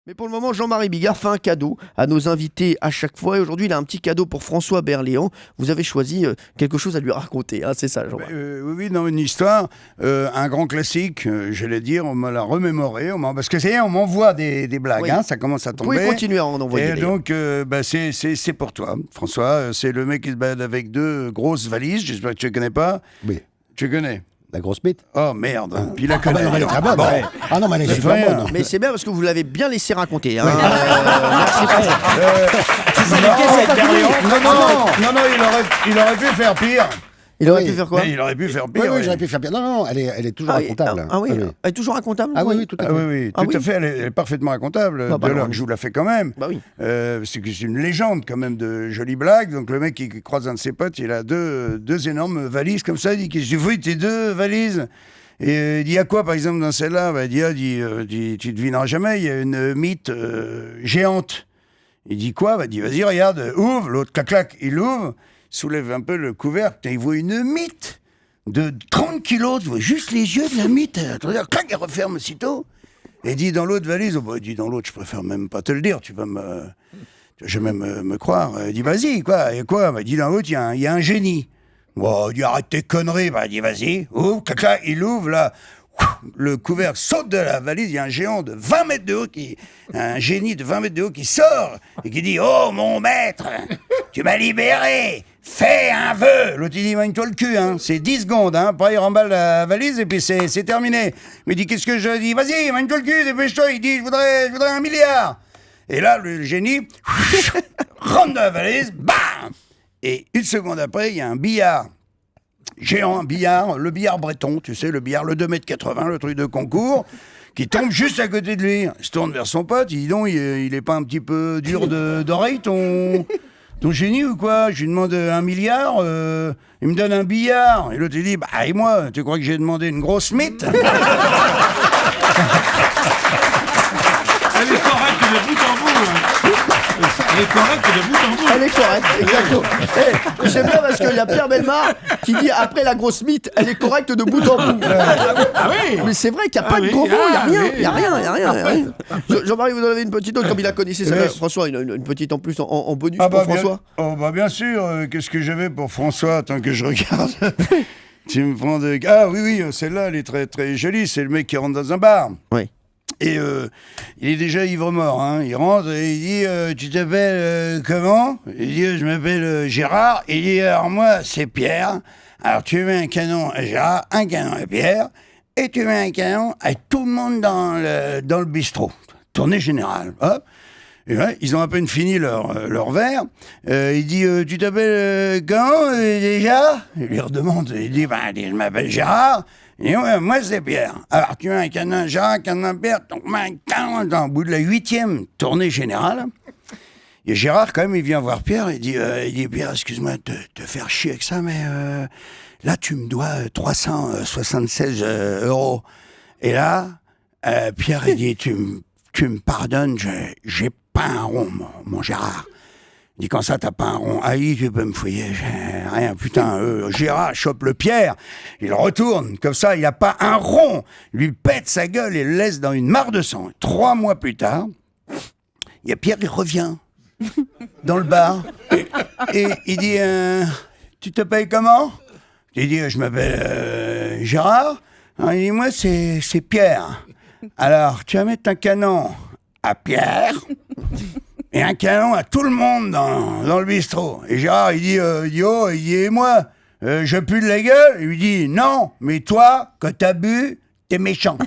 Mais pour le moment, Jean-Marie Bigard fait un cadeau à nos invités à chaque fois. Et aujourd'hui, il a un petit cadeau pour François Berléand. Vous avez choisi quelque chose à lui raconter, hein, c'est ça, Jean-Marie? Oui, dans une histoire, un grand classique, j'allais dire, on me l'a remémoré. Parce que ça y est, on m'envoie des blagues, Oui. hein, ça commence à Vous tomber. pouvez continuer à en envoyer. Et d'ailleurs. donc, c'est pour toi, François. C'est le mec qui se balade avec deux grosses valises. J'espère que tu ne connais pas. Oui. Tu connais? La grosse bite. Oh merde. Puis la connaît. Elle est très bonne. Bon. Ouais. Ah non, mais elle est Ça super fait rien. bonne. Mais c'est bien parce que vous l'avez bien laissé raconter. Hein. Merci François. Non, il aurait pu faire pire. Il aurait Oui. pu faire quoi? Mais il aurait pu faire pire. Oui, oui, oui. j'aurais pu faire bien. Non, elle est toujours Ah oui, racontable. ah oui, Oui. elle est toujours racontable? Ah oui, tout à fait. Ah oui, Ah tout oui. à fait, elle est parfaitement racontable, Ah bah de non. l'heure que je vous la fais quand même. Bah oui. C'est que c'est une légende quand même de jolies blagues. Donc le mec qui croise un de ses potes, il a deux énormes valises comme ça, il dit qu'est-ce que tu fous tes deux valises? Et il dit à quoi par exemple dans celle-là? Il dit tu devineras jamais, il y a une mythe géante. Il dit quoi? Il dit vas-y regarde, ouvre, l'autre clac clac, il ouvre, soulève un peu le couvercle, il voit une mythe de 30 kilos, tu vois juste les yeux de la mythe, clac, il referme aussitôt. Et dit dans l'autre valise, il dit dans l'autre, je préfère même pas te le dire, tu vas jamais me croire. Il dit vas-y, quoi, et quoi? Il dit dans l'autre, il y a un génie. Bon, il dit arrête tes conneries, il dit vas-y, ouvre, clac, clac, il ouvre là. Le couvercle saute de la valise, il y a un géant de 20 mètres de haut, un génie de 20 mètres de haut qui sort et qui dit « Oh mon maître, tu m'as libéré, fais un vœu !» L'autre il dit « Mine-toi le cul, hein, c'est 10 secondes, hein. Après il remballe la valise et puis c'est terminé. » Mais il dit « Qu'est-ce que je dis? Vas-y, mine-toi le cul, dépêche-toi !» Il dit « Je voudrais 1 milliard !» Et là, le génie rentre dans la valise, bam! Et une seconde après, il y a un billard. Géant, un billard, le billard breton, tu sais, le billard, le 2,80 m, le truc de concours, qui tombe juste à côté de lui. Il se tourne vers son pote, il dit donc, il est pas un petit peu dur d'oreille, ton génie ou quoi? Je lui demande 1 milliard, il me donne un billard. Et l'autre, il dit, bah, et moi, tu crois que j'ai demandé une grosse mythe? Elle est correcte de bout en bout. Hein. Elle est correcte de bout en bout. Elle est correcte, exactement. J'aime bien parce qu'il y a Pierre Bellemare qui dit après la grosse mythe, elle est correcte de bout en bout. Ah oui. Mais c'est vrai qu'il n'y a pas de gros mots, il n'y a rien. Jean-Marie, vous en avez une petite autre, comme il a connaissé ça. François, une petite en plus en bonus pour François. Bien sûr, qu'est-ce que j'avais pour François, tant que je regarde. Tu me prends de... Ah oui, celle-là, elle est très, très jolie, c'est le mec qui rentre dans un bar. Oui. Et il est déjà ivre-mort, hein. Il rentre et il dit tu t'appelles comment? Il dit je m'appelle Gérard. Il dit alors moi c'est Pierre. Alors tu mets un canon à Gérard, un canon à Pierre, et tu mets un canon à tout le monde dans le bistrot. Tournée générale. Hop. Et ouais, ils ont à peine fini leur verre. Il dit tu t'appelles comment déjà? Il lui redemande. Il dit je m'appelle Gérard. Et moi, c'est Pierre. Alors, tu as un canon Gérard, un canon Pierre, donc un canon. Au bout de la 8e tournée générale, et Gérard, quand même, il vient voir Pierre. Il dit Pierre, excuse-moi de te faire chier avec ça, mais là, tu me dois 376 €. Et là, Pierre, il dit tu me pardonnes, j'ai pas un rond, mon Gérard. Il dit, quand ça, t'as pas un rond. Aïe, tu peux me fouiller. J'ai rien, putain. Gérard chope le Pierre. Il retourne. Comme ça, il a pas un rond. Lui pète sa gueule et le laisse dans une mare de sang. 3 mois plus tard, il y a Pierre, il revient dans le bar. Et il dit, tu t'appelles comment? Il dit, je m'appelle Gérard. Alors, il dit, moi, c'est Pierre. Alors, tu vas mettre un canon à Pierre et un canon à tout le monde dans le bistrot. Et Gérard, il dit, et moi, je pue de la gueule? Il lui dit, non, mais toi, quand t'as bu, t'es méchant.